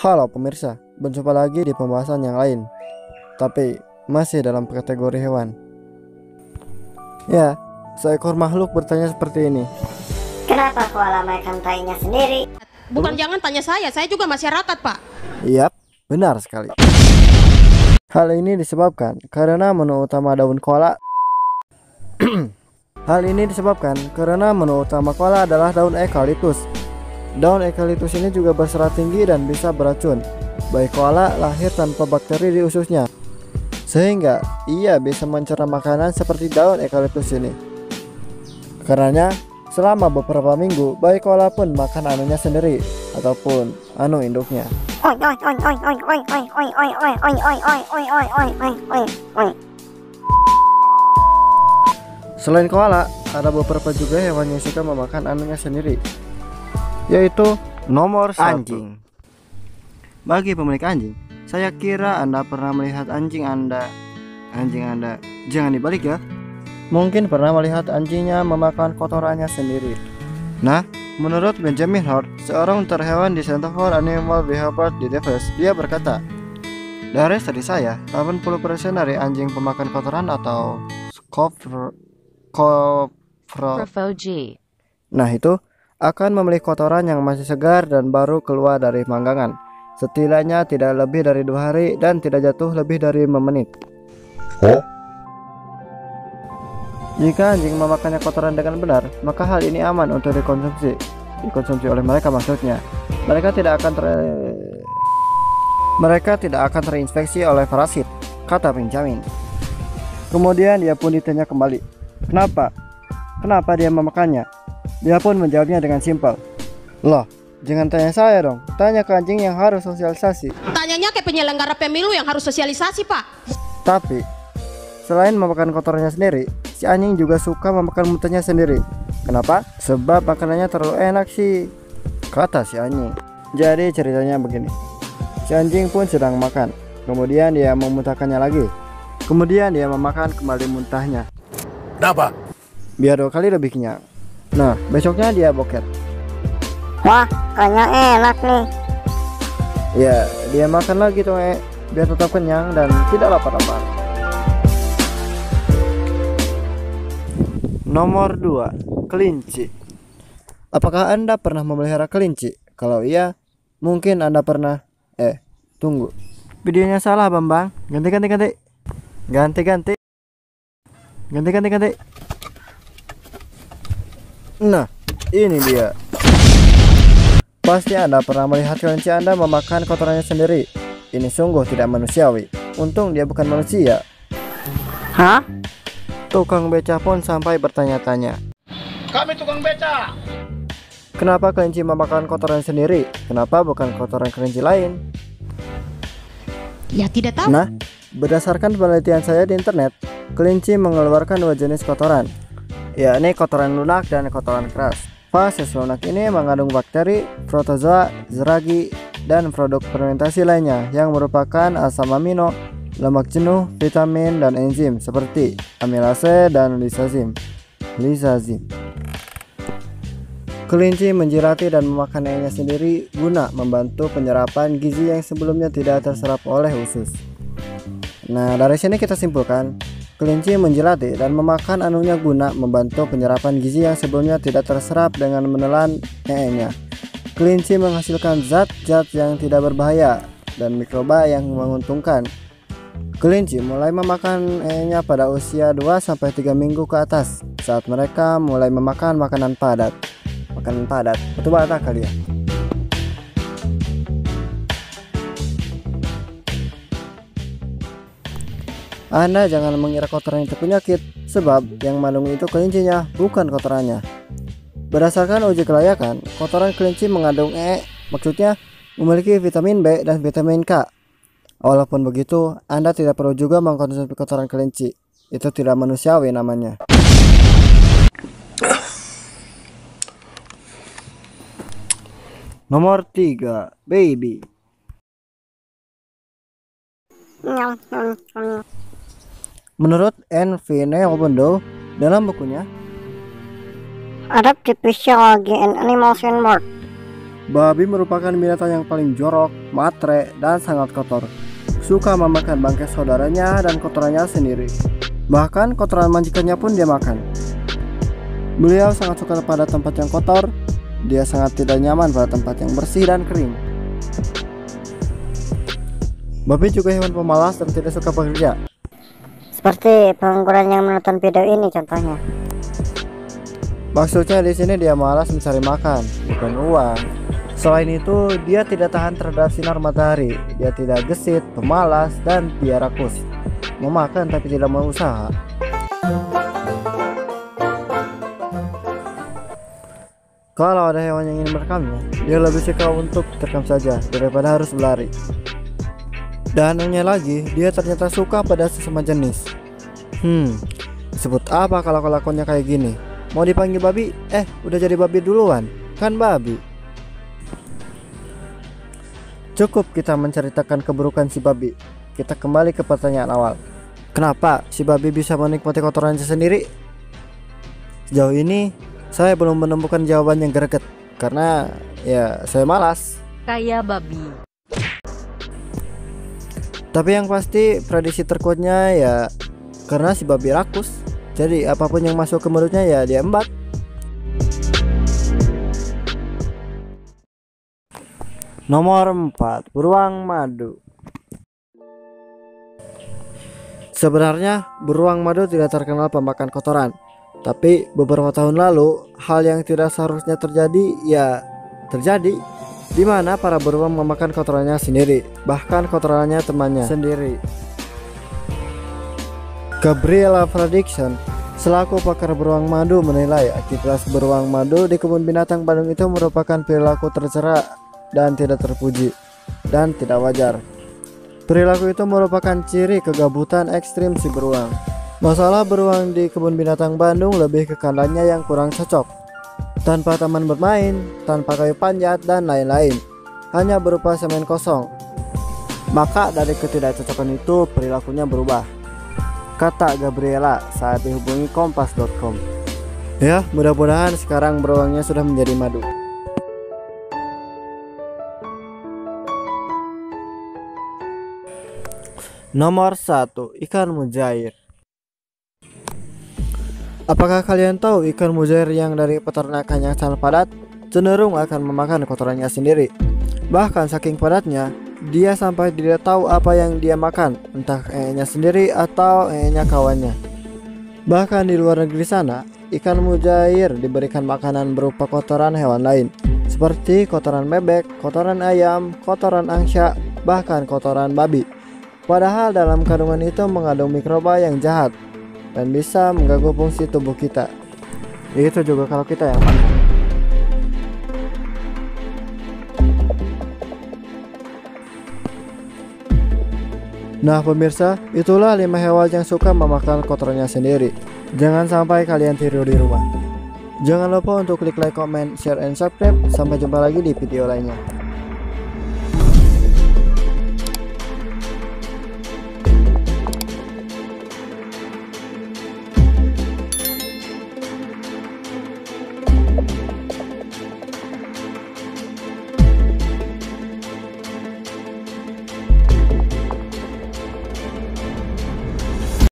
Halo pemirsa, berjumpa lagi di pembahasan yang lain, tapi masih dalam kategori hewan. Ya, seekor makhluk bertanya seperti ini. Kenapa koala makan tainya sendiri? Bukan, jangan tanya saya juga masyarakat, Pak. Yap, benar sekali. Hal ini disebabkan karena menu utama daun koala. Hal ini disebabkan karena menu utama koala adalah daun eukaliptus. Daun eukaliptus ini juga berserat tinggi dan bisa beracun. Bayi koala lahir tanpa bakteri di ususnya, sehingga ia bisa mencerna makanan seperti daun eukaliptus ini. Karenanya, selama beberapa minggu, bayi koala pun makan anunya sendiri ataupun anu induknya. Selain koala, ada beberapa juga hewan yang suka memakan anunya sendiri, yaitu nomor 1. Anjing. Bagi pemilik anjing, saya kira Anda pernah melihat anjing Anda jangan dibalik ya. Mungkin pernah melihat anjingnya memakan kotorannya sendiri. Nah, menurut Benjamin Hort, seorang terhewan di Center for Animal Behavior di Davis, dia berkata, dari studi saya, 80% dari anjing pemakan kotoran atau Coprophagi. Nah itu akan memilih kotoran yang masih segar dan baru keluar dari manggangan, setidaknya tidak lebih dari 2 hari dan tidak jatuh lebih dari 5 menit. Jika anjing memakannya kotoran dengan benar, maka hal ini aman untuk dikonsumsi oleh mereka. Maksudnya, mereka tidak akan terinfeksi oleh parasit, kata Benjamin. Kemudian dia pun ditanya kembali, kenapa dia memakannya? Dia pun menjawabnya dengan simpel, loh, jangan tanya saya dong, tanya ke anjing yang harus sosialisasi. Tanyanya ke penyelenggara pemilu yang harus sosialisasi, Pak. Tapi, selain memakan kotorannya sendiri, si anjing juga suka memakan muntahnya sendiri. Kenapa? Sebab makanannya terlalu enak sih, kata si anjing. Jadi ceritanya begini, si anjing pun sedang makan, kemudian dia memuntahkannya lagi. Kemudian dia memakan kembali muntahnya. Kenapa? Biar 2 kali lebih kenyang. Nah, besoknya dia boker. Wah, kayaknya enak nih. Ya, dia makan lagi tuh, biar tetap kenyang dan tidak lapar-lapar. Nomor 2, kelinci. Apakah Anda pernah memelihara kelinci? Kalau iya, mungkin Anda pernah. Tunggu. Videonya salah, Bambang. Ganti. Nah, ini dia. Pasti Anda pernah melihat kelinci Anda memakan kotorannya sendiri. Ini sungguh tidak manusiawi. Untung dia bukan manusia. Hah? Tukang beca pun sampai bertanya-tanya. Kami tukang beca. Kenapa kelinci memakan kotoran sendiri? Kenapa bukan kotoran kelinci lain? Ya tidak tahu. Nah, berdasarkan penelitian saya di internet, kelinci mengeluarkan 2 jenis kotoran, yakni kotoran lunak dan kotoran keras. Fases lunak ini mengandung bakteri, protozoa, zeragi, dan produk fermentasi lainnya yang merupakan asam amino, lemak jenuh, vitamin, dan enzim seperti amilase dan lisazim. Kelinci menjilati dan memakannya sendiri guna membantu penyerapan gizi yang sebelumnya tidak terserap oleh usus. Nah, dari sini kita simpulkan, kelinci menjilati dan memakan anunya guna membantu penyerapan gizi yang sebelumnya tidak terserap dengan menelan nya. Kelinci menghasilkan zat-zat yang tidak berbahaya dan mikroba yang menguntungkan. Kelinci mulai memakan nya pada usia 2-3 minggu ke atas, saat mereka mulai memakan makanan padat. Betul bata kali ya. Anda jangan mengira kotoran itu penyakit, sebab yang mengandung itu kelincinya, bukan kotorannya. Berdasarkan uji kelayakan, kotoran kelinci mengandung maksudnya memiliki vitamin B dan vitamin K. Walaupun begitu, Anda tidak perlu juga mengkonsumsi kotoran kelinci. Itu tidak manusiawi namanya. Nomor 3, baby. Menurut N. V. Neobondo dalam bukunya Adaptive Physiology and Animals and More, Babi merupakan binatang yang paling jorok, matre, dan sangat kotor. Suka memakan bangkai saudaranya dan kotorannya sendiri. Bahkan kotoran majikannya pun dia makan. Beliau sangat suka pada tempat yang kotor. Dia sangat tidak nyaman pada tempat yang bersih dan kering. Babi juga hewan pemalas dan tidak suka bekerja. Seperti pengangguran yang menonton video ini contohnya. Maksudnya di sini dia malas mencari makan, bukan uang. Selain itu, dia tidak tahan terhadap sinar matahari. Dia tidak gesit, pemalas, dan dia rakus. Mau makan tapi tidak mau usaha. Kalau ada hewan yang ingin merekamnya, dia lebih suka untuk terekam saja daripada harus berlari. Dan anehnya lagi, dia ternyata suka pada sesama jenis. Disebut apa kalau kelakuannya kayak gini? Mau dipanggil babi? Udah jadi babi duluan. Kan babi. Cukup kita menceritakan keburukan si babi. Kita kembali ke pertanyaan awal. Kenapa si babi bisa menikmati kotorannya sendiri? Sejauh ini saya belum menemukan jawaban yang greget. Karena ya saya malas. Kayak babi. Tapi yang pasti prediksi terkuatnya ya karena si babi rakus. Jadi apapun yang masuk ke mulutnya ya dia embat. Nomor 4, beruang madu. Sebenarnya beruang madu tidak terkenal pemakan kotoran. Tapi beberapa tahun lalu hal yang tidak seharusnya terjadi ya terjadi, di mana para beruang memakan kotorannya sendiri, bahkan kotorannya temannya sendiri. Gabriela Fredrickson selaku pakar beruang madu menilai aktivitas beruang madu di kebun binatang Bandung itu merupakan perilaku tercela dan tidak terpuji dan tidak wajar. Perilaku itu merupakan ciri kegabutan ekstrim si beruang. Masalah beruang di kebun binatang Bandung lebih ke kandangnya yang kurang cocok. Tanpa taman bermain, tanpa kayu panjat, dan lain-lain. Hanya berupa semen kosong. Maka dari ketidakcocokan itu perilakunya berubah, kata Gabriela saat dihubungi kompas.com. Ya, mudah-mudahan sekarang beruangnya sudah menjadi madu. Nomor 1, ikan mujair. Apakah kalian tahu ikan mujair yang dari peternakan yang sangat padat cenderung akan memakan kotorannya sendiri? Bahkan saking padatnya, dia sampai tidak tahu apa yang dia makan, entah enya sendiri atau enya kawannya. Bahkan di luar negeri sana, ikan mujair diberikan makanan berupa kotoran hewan lain, seperti kotoran bebek, kotoran ayam, kotoran angsa, bahkan kotoran babi. Padahal dalam kandungan itu mengandung mikroba yang jahat dan bisa mengganggu fungsi tubuh kita. Itu juga kalau kita yang makan. Nah pemirsa, itulah 5 hewan yang suka memakan kotorannya sendiri. Jangan sampai kalian tiru di rumah. Jangan lupa untuk klik like, comment, share, and subscribe. Sampai jumpa lagi di video lainnya.